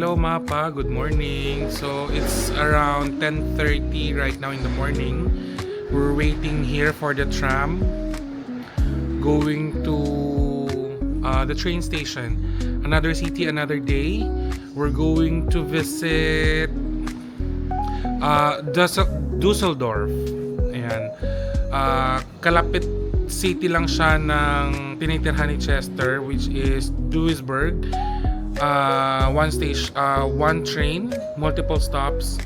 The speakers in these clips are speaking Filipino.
Hello Mapa, good morning. So it's around 10:30 right now in the morning. We're waiting here for the tram going to the train station. Another city, another day. We're going to visit Düsseldorf. Ayan. Kalapit city lang siya ng tinitirhan ni Chester, which is Duisburg. One train, multiple stops.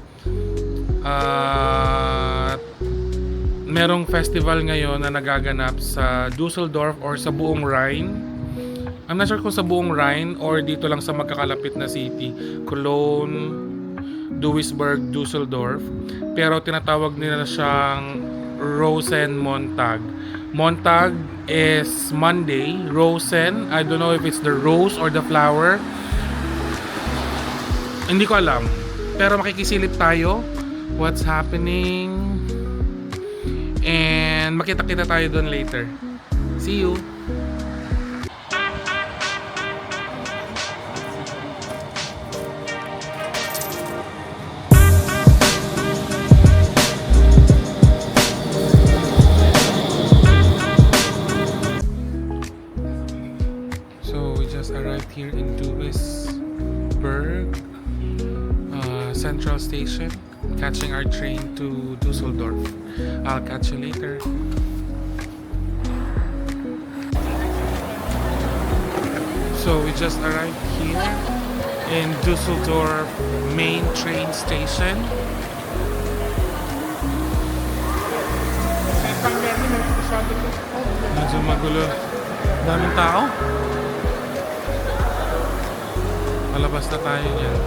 Merong festival ngayon na nagaganap sa Düsseldorf or sa buong Rhine. I'm not sure kung sa buong Rhine or dito lang sa magkakalapit na city, Cologne, Duisburg, Düsseldorf. Pero tinatawag nila siyang Rosenmontag. Montag is Monday. Rosen, I don't know if it's the rose or the flower. Hindi ko alam. Pero makikisilip tayo what's happening. And makita-kita tayo doon later. See you! So we just arrived here in Duisburg Central Station, catching our train to Düsseldorf. I'll catch you later. So we just arrived here in Düsseldorf main train station. Medyo magulo. Daming tao. Malabas na tayo dyan.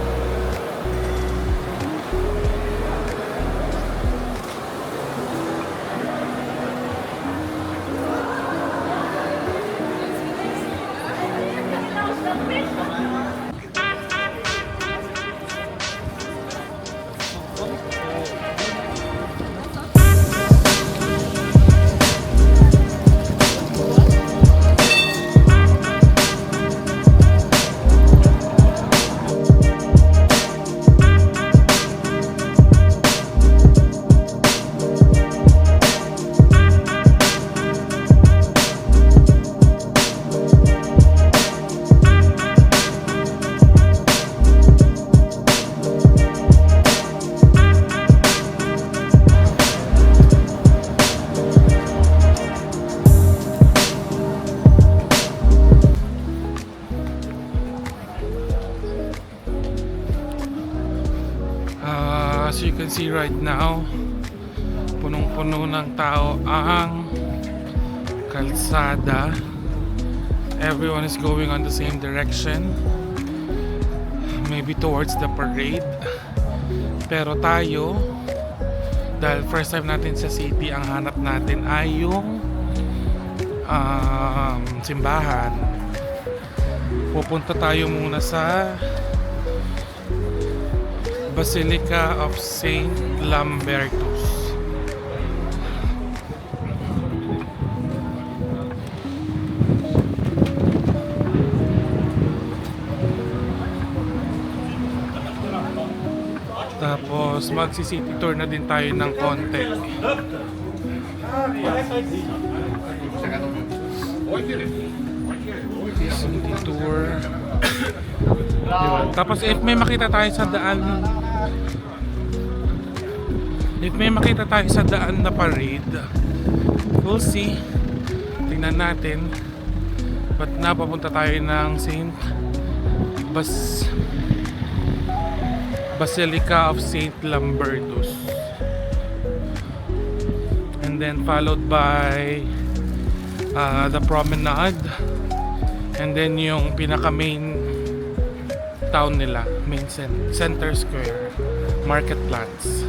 As you can see right now, punong-puno ng tao ang kalsada. Everyone is going on the same direction, maybe towards the parade. Pero tayo, dahil first time natin sa city, ang hanap natin ay yung simbahan. Pupunta tayo muna sa Basilica of Saint Lambertus. Tapos magsi-city tour na din tayo ng konti. City tour. Diba? Tapos if may makita tayo sa daan, na parade, we'll see. Tingnan natin. But napapunta tayo ng Basilica of Saint Lambertus, and then followed by the promenade, and then yung pinaka main town nila, main center square, marketplace.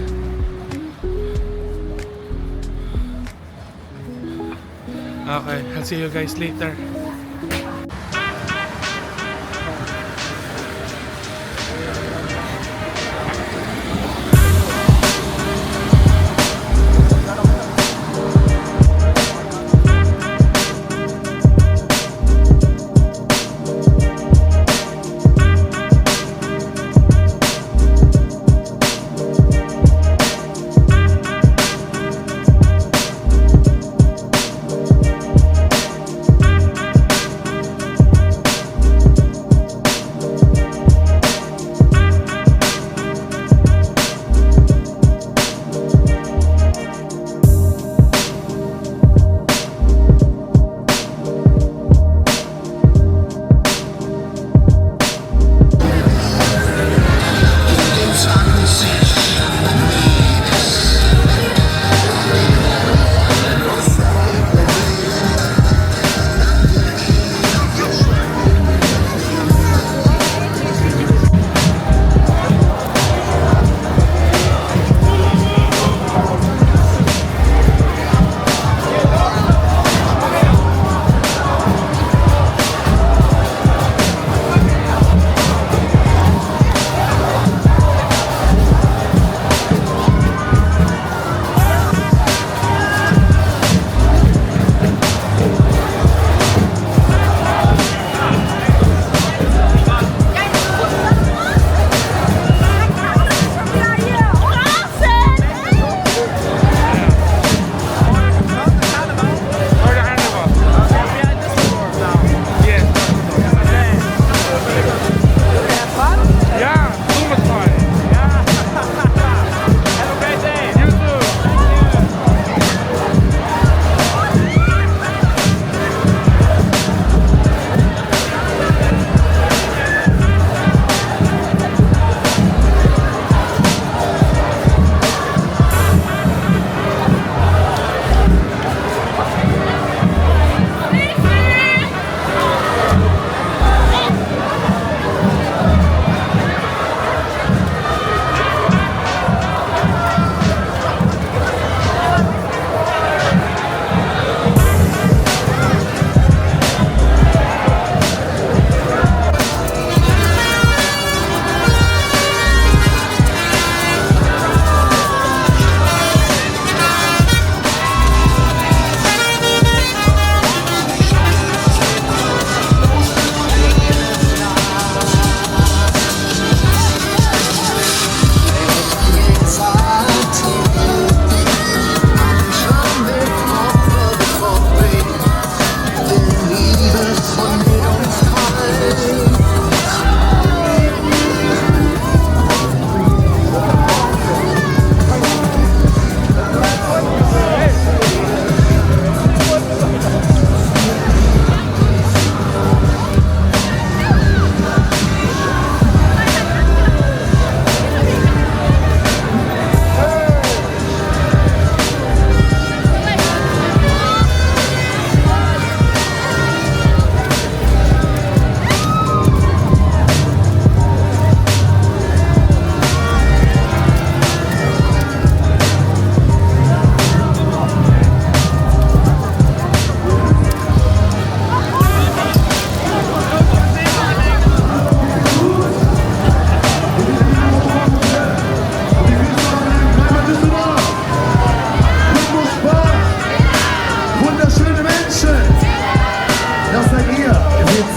Okay, I'll see you guys later.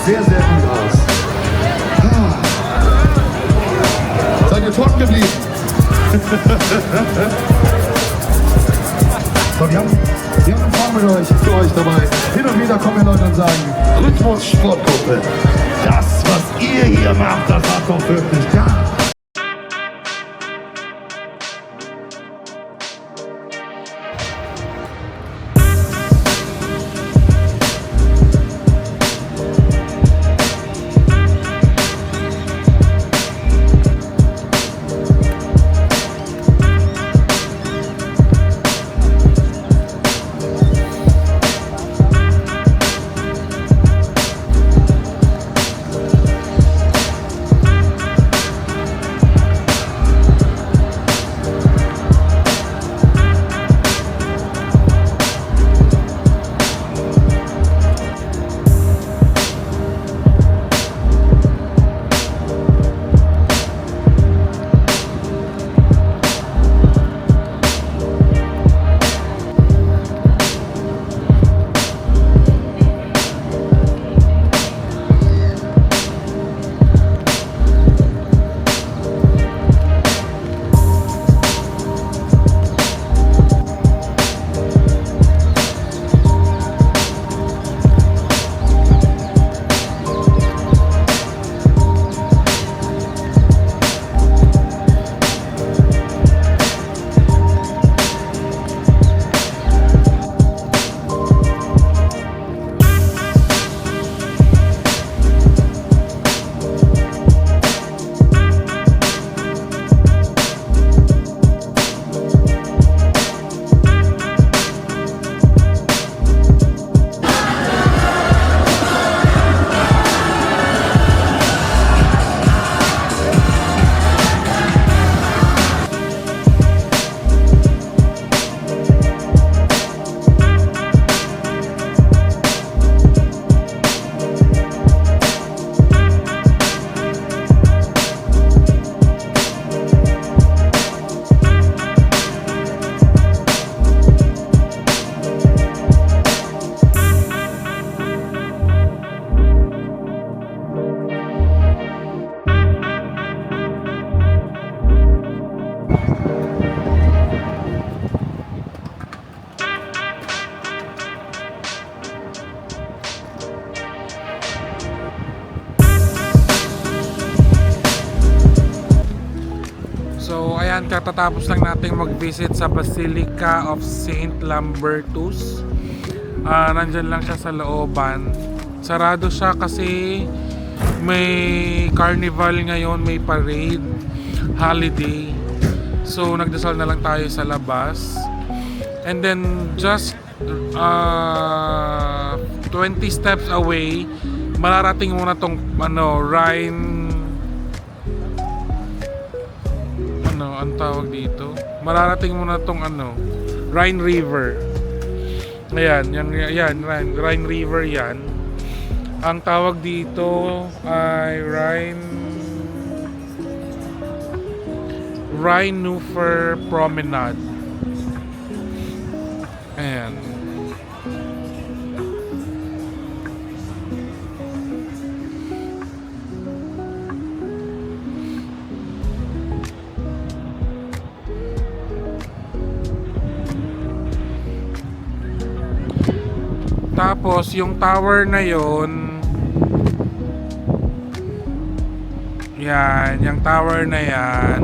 sehr, sehr gut aus. Seid ihr trocken geblieben? So, wir haben einen Song mit euch, für euch dabei. Hin und wieder kommen Leute und sagen, Rhythmus-Sportgruppe. Das, was ihr hier macht, das hat doch wirklich gar. Ayan, katatapos lang nating mag-visit sa Basilica of Saint Lambertus. Nandyan lang siya sa looban. Sarado siya kasi may carnival ngayon, may parade, holiday. So nagdasal na lang tayo sa labas. And then just 20 steps away, mararating muna tong Rhine, ang tawag dito, mararating muna tong Rhine River. Ayan, Rhine River yan. Ang tawag dito ay Rhine-Ufer Promenade. Ayan. Tapos yung tower na yon, yan, yung tower na yan,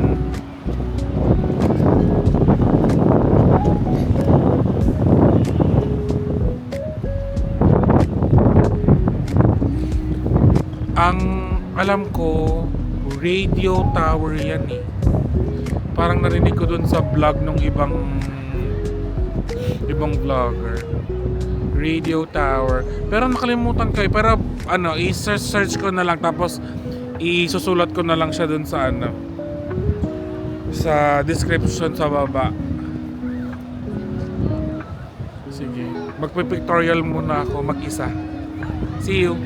ang alam ko radio tower yan eh. Parang narinig ko dun sa vlog ng ibang vlogger, radio tower, pero nakalimutan ko eh. Pero i-search ko na lang, tapos isusulat ko na lang siya dun sa sa description sa baba. Sige, magpipictorial muna ako mag-isa. See you.